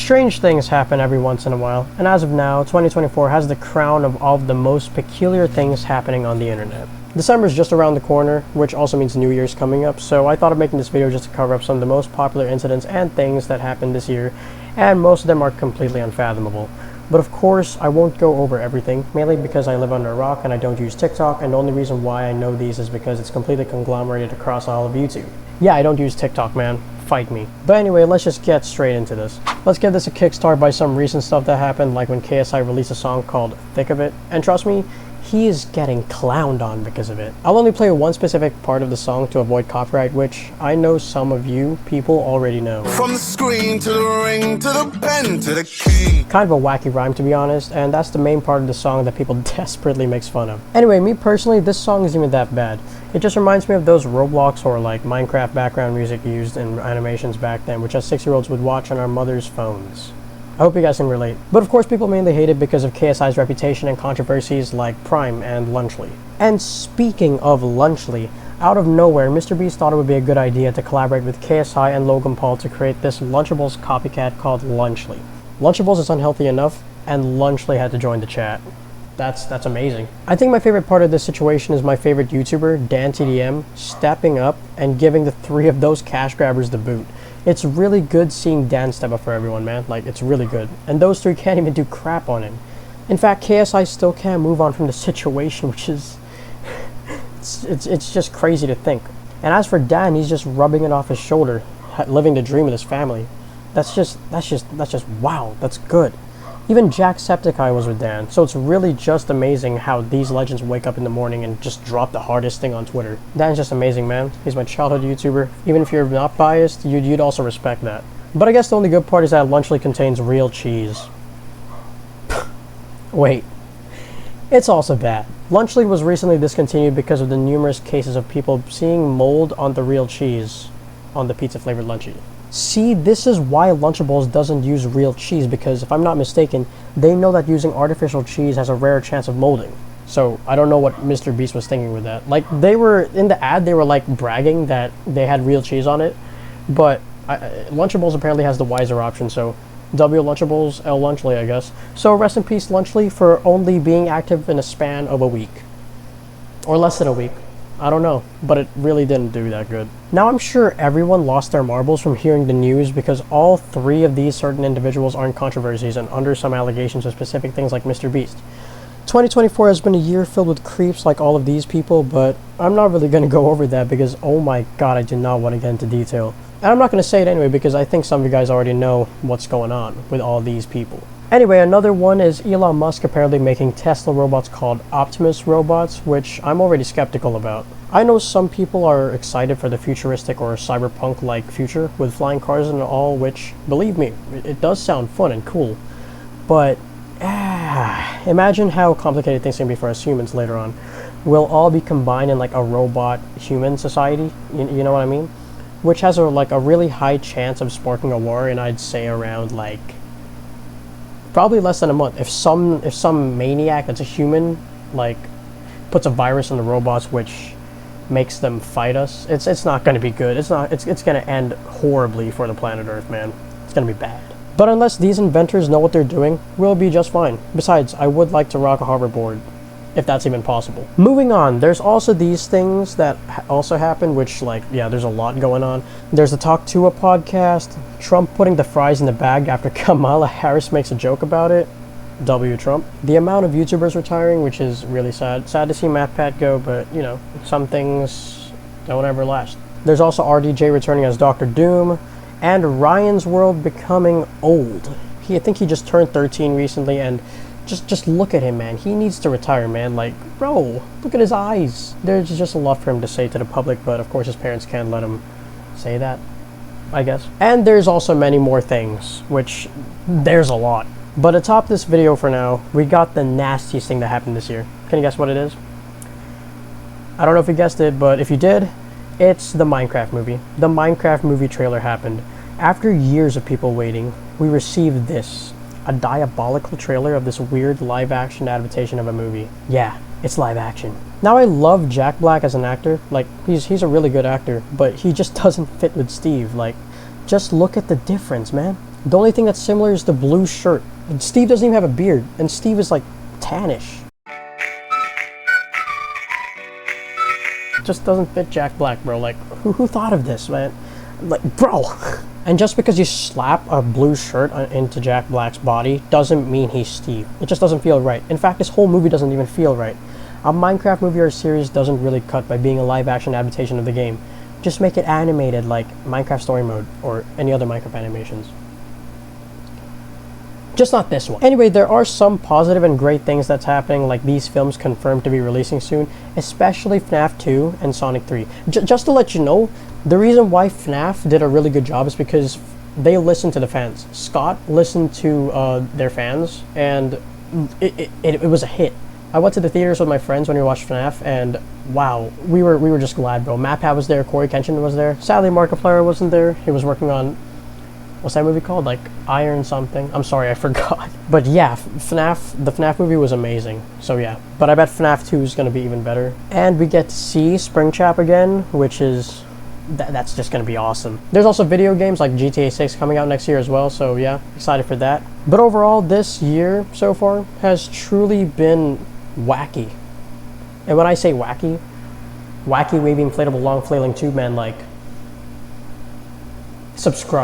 Strange things happen every once in a while, and as of now, 2024 has the crown of all of the most peculiar things happening on the internet. December is just around the corner, which also means New Year's coming up, so I thought of making this video just to cover up some of the most popular incidents and things that happened this year, and most of them are completely unfathomable. But of course, I won't go over everything, mainly because I live under a rock and I don't use TikTok, and the only reason why I know these is because it's completely conglomerated across all of YouTube. Yeah, I don't use TikTok, man. Fight me. But anyway, let's just get straight into this. Let's give this a kickstart by some recent stuff that happened, like when KSI released a song called Thick of It, and trust me, he is getting clowned on because of it. I'll only play one specific part of the song to avoid copyright, which I know some of you people already know. From the screen to the ring to the pen to the key. Kind of a wacky rhyme, to be honest, and that's the main part of the song that people desperately makes fun of. Anyway, me personally, this song isn't even that bad. It just reminds me of those Roblox or like Minecraft background music used in animations back then, which us 6-year-olds would watch on our mother's phones. I hope you guys can relate. But of course, people mainly hate it because of KSI's reputation and controversies like Prime and Lunchly. And speaking of Lunchly, out of nowhere, Mr. Beast thought it would be a good idea to collaborate with KSI and Logan Paul to create this Lunchables copycat called Lunchly. Lunchables is unhealthy enough, and Lunchly had to join the chat. That's amazing. I think my favorite part of this situation is my favorite YouTuber, DanTDM, stepping up and giving the three of those cash grabbers the boot. It's really good seeing Dan step up for everyone, man. Like, it's really good. And those three can't even do crap on him. In fact, KSI still can't move on from the situation, which is... it's just crazy to think. And as for Dan, he's just rubbing it off his shoulder, living the dream with his family. That's just wow, that's good. Even Jacksepticeye was with Dan, so it's really just amazing how these legends wake up in the morning and just drop the hardest thing on Twitter. Dan's just amazing, man. He's my childhood YouTuber. Even if you're not biased, you'd also respect that. But I guess the only good part is that Lunchly contains real cheese. Wait. It's also bad. Lunchly was recently discontinued because of the numerous cases of people seeing mold on the real cheese on the pizza-flavored Lunchie. See, this is why Lunchables doesn't use real cheese, because if I'm not mistaken, they know that using artificial cheese has a rare chance of molding. So I don't know what Mr. Beast was thinking with that. Like, they were, in the ad, they were like bragging that they had real cheese on it, but Lunchables apparently has the wiser option, so W Lunchables, L Lunchly, I guess. So rest in peace, Lunchly, for only being active in a span of a week. Or less than a week. I don't know, but it really didn't do that good. Now, I'm sure everyone lost their marbles from hearing the news because all three of these certain individuals are in controversies and under some allegations of specific things like Mr. Beast. 2024 has been a year filled with creeps like all of these people, but I'm not really going to go over that because, oh my god, I do not want to get into detail. And I'm not going to say it anyway because I think some of you guys already know what's going on with all these people. Anyway, another one is Elon Musk apparently making Tesla robots called Optimus robots, which I'm already skeptical about. I know some people are excited for the futuristic or cyberpunk-like future with flying cars and all, which, believe me, it does sound fun and cool. But, imagine how complicated things can be for us humans later on. We'll all be combined in like a robot-human society, you know what I mean? Which has a really high chance of sparking a war, and I'd say around like... probably less than a month. If some maniac that's a human, like, puts a virus in the robots which makes them fight us, it's not going to be good. It's going to end horribly for the planet Earth, man. It's going to be bad. But unless these inventors know what they're doing, we'll be just fine. Besides, I would like to rock a hoverboard, if that's even possible. Moving on, there's also these things that also happen, which, like, yeah, there's a lot going on. There's the Talk To A podcast, Trump putting the fries in the bag after Kamala Harris makes a joke about it. W Trump. The amount of YouTubers retiring, which is really sad. Sad to see MatPat go, but, you know, some things don't ever last. There's also RDJ returning as Dr. Doom, and Ryan's World becoming old. I think he just turned 13 recently, and just look at him, man. He needs to retire, man. Like, bro, look at his eyes. There's just a lot for him to say to the public, but of course his parents can't let him say that, I guess. And there's also many more things, which there's a lot. But atop this video for now, we got the nastiest thing that happened this year. Can you guess what it is? I don't know if you guessed it, but if you did, it's the Minecraft movie. The Minecraft movie trailer happened. After years of people waiting, we received this. A diabolical trailer of this weird live-action adaptation of a movie. Yeah, it's live action. Now, I love Jack Black as an actor. Like, he's a really good actor, but he just doesn't fit with Steve. Like, just look at the difference, man. The only thing that's similar is the blue shirt. Steve doesn't even have a beard, and Steve is like tannish. Just doesn't fit Jack Black, bro. Like, who thought of this, man? Like, bro. And just because you slap a blue shirt into Jack Black's body doesn't mean he's Steve. It just doesn't feel right. In fact, this whole movie doesn't even feel right. A Minecraft movie or series doesn't really cut by being a live-action adaptation of the game. Just make it animated like Minecraft Story Mode or any other Minecraft animations. Just not this one. Anyway, there are some positive and great things that's happening, like these films confirmed to be releasing soon, especially FNAF 2 and Sonic 3. Just to let you know, the reason why FNAF did a really good job is because they listened to the fans. Scott listened to their fans, and it was a hit. I went to the theaters with my friends when we watched FNAF, and wow, we were just glad, bro. MatPat was there, Corey Kenshin was there. Sadly, Markiplier wasn't there. He was working on, what's that movie called? Like Iron something. I'm sorry, I forgot. But yeah, the FNAF movie was amazing. So yeah, but I bet FNAF 2 is going to be even better. And we get to see Springtrap again, which is, that's just going to be awesome. There's also video games like GTA 6 coming out next year as well. So yeah, excited for that. But overall, this year so far has truly been wacky. And when I say wacky, wavy inflatable long flailing tube man, like, subscribe.